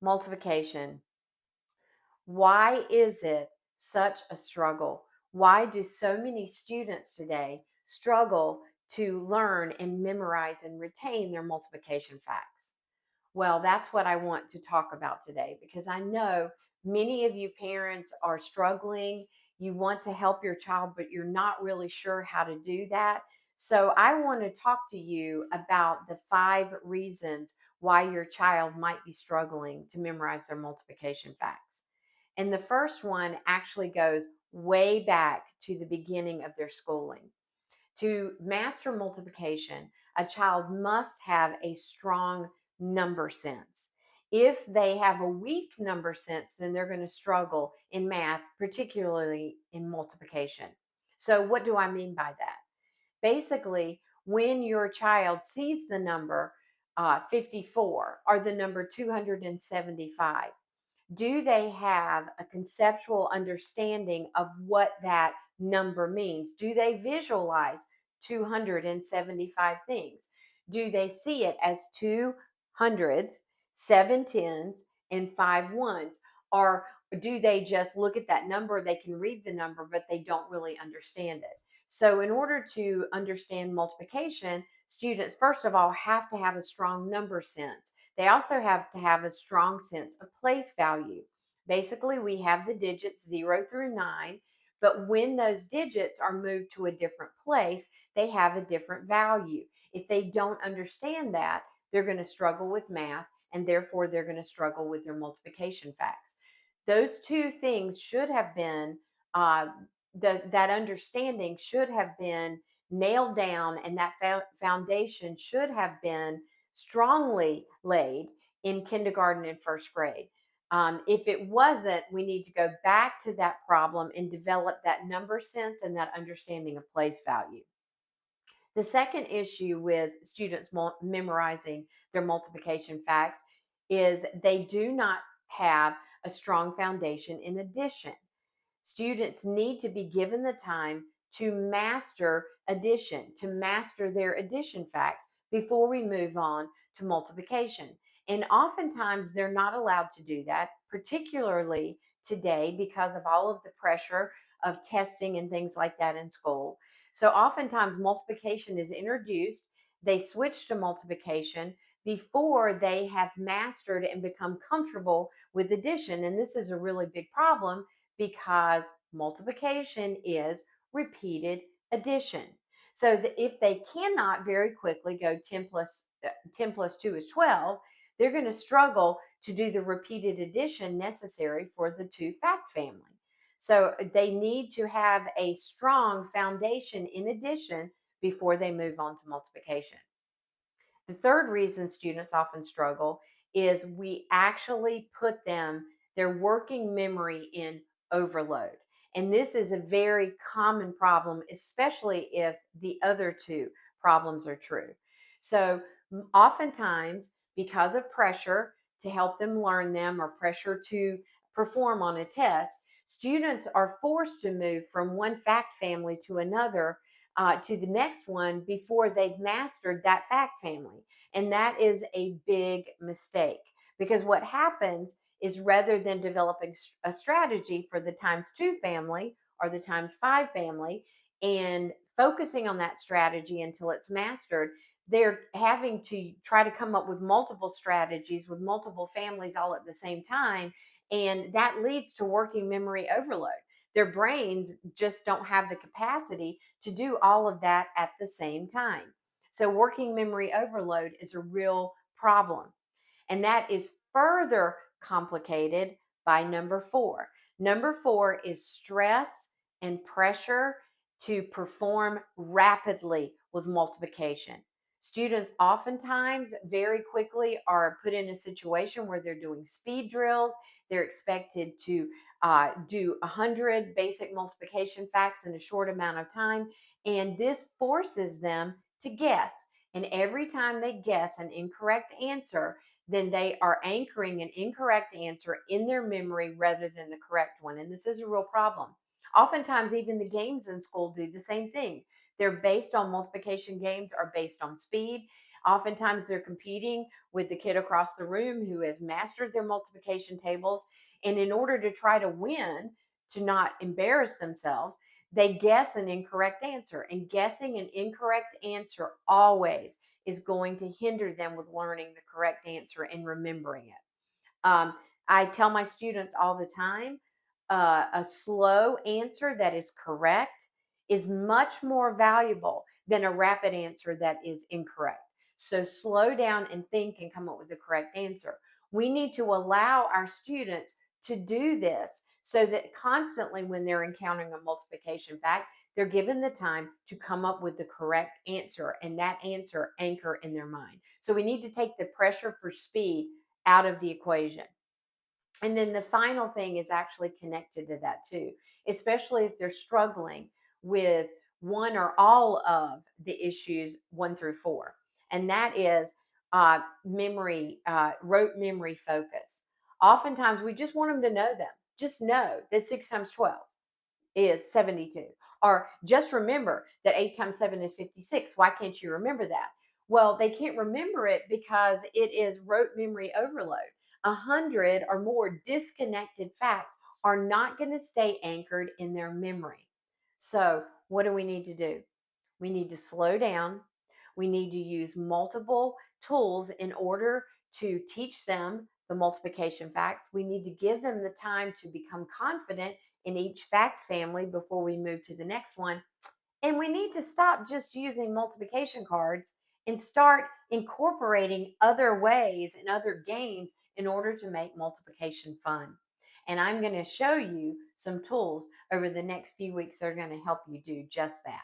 Multiplication. Why is it such a struggle? Why do so many students today struggle to learn and memorize and retain their multiplication facts? Well, that's what I want to talk about today because I know many of you parents are struggling. You want to help your child, but you're not really sure how to do that. So, I want to talk to you about the 5 reasons why your child might be struggling to memorize their multiplication facts. And the first one actually goes way back to the beginning of their schooling. To master multiplication, a child must have a strong number sense. If they have a weak number sense, then they're going to struggle in math, particularly in multiplication. So, what do I mean by that? Basically, when your child sees the number 54 or the number 275, do they have a conceptual understanding of what that number means? Do they visualize 275 things? Do they see it as 200s, 7 10s, and 5 1s? Or do they just look at that number? They can read the number, but they don't really understand it. So, in order to understand multiplication, students, first of all, have to have a strong number sense. They also have to have a strong sense of place value. Basically, we have the digits 0 through 9, but when those digits are moved to a different place, they have a different value. If they don't understand that, they're going to struggle with math and therefore they're going to struggle with their multiplication facts. Those two things should have been, uh, that understanding should have been nailed down, and that foundation should have been strongly laid in kindergarten and first grade. If it wasn't, we need to go back to that problem and develop that number sense and that understanding of place value. The second issue with students memorizing their multiplication facts is they do not have a strong foundation in addition. Students need to be given the time to master addition, to master their addition facts before we move on to multiplication. And oftentimes they're not allowed to do that, particularly today because of all of the pressure of testing and things like that in school. So oftentimes multiplication is introduced, they switch to multiplication before they have mastered and become comfortable with addition. And this is a really big problem because multiplication is repeated addition. So that if they cannot very quickly go 10 plus 2 is 12, they're going to struggle to do the repeated addition necessary for the 2 fact family. So they need to have a strong foundation in addition before they move on to multiplication. The third reason students often struggle is we actually put their working memory in overload. And this is a very common problem, especially if the other two problems are true. So, oftentimes, because of pressure to help them learn them or pressure to perform on a test, students are forced to move from one fact family to another, to the next one before they've mastered that fact family. And that is a big mistake because what happens is rather than developing a strategy for the times 2 family or the times 5 family and focusing on that strategy until it's mastered, they're having to try to come up with multiple strategies with multiple families all at the same time. And that leads to working memory overload. Their brains just don't have the capacity to do all of that at the same time. So, working memory overload is a real problem. And that is further complicated by number 4. Number 4 is stress and pressure to perform rapidly with multiplication. Students oftentimes very quickly are put in a situation where they're doing speed drills. They're expected to do 100 basic multiplication facts in a short amount of time. And this forces them to guess. And every time they guess an incorrect answer, then they are anchoring an incorrect answer in their memory rather than the correct one. And this is a real problem. Oftentimes, even the games in school do the same thing. They're based on multiplication games are based on speed. Oftentimes they're competing with the kid across the room who has mastered their multiplication tables. And in order to try to win, to not embarrass themselves, they guess an incorrect answer. And guessing an incorrect answer always is going to hinder them with learning the correct answer and remembering it. I tell my students all the time, a slow answer that is correct is much more valuable than a rapid answer that is incorrect. So slow down and think and come up with the correct answer. We need to allow our students to do this so that constantly when they're encountering a multiplication fact, they're given the time to come up with the correct answer and that answer anchor in their mind. So we need to take the pressure for speed out of the equation. And then the final thing is actually connected to that too, especially if they're struggling with one or all of the issues 1 through 4. And that is rote memory focus. Oftentimes we just want them to know them. Just know that 6 times 12 is 72. Or just remember that 8 times 7 is 56. Why can't you remember that? Well, they can't remember it because it is rote memory overload. 100 or more disconnected facts are not going to stay anchored in their memory. So, what do we need to do? We need to slow down. We need to use multiple tools in order to teach them the multiplication facts. We need to give them the time to become confident in each fact family before we move to the next one. And we need to stop just using multiplication cards and start incorporating other ways and other games in order to make multiplication fun. And I'm going to show you some tools over the next few weeks that are going to help you do just that.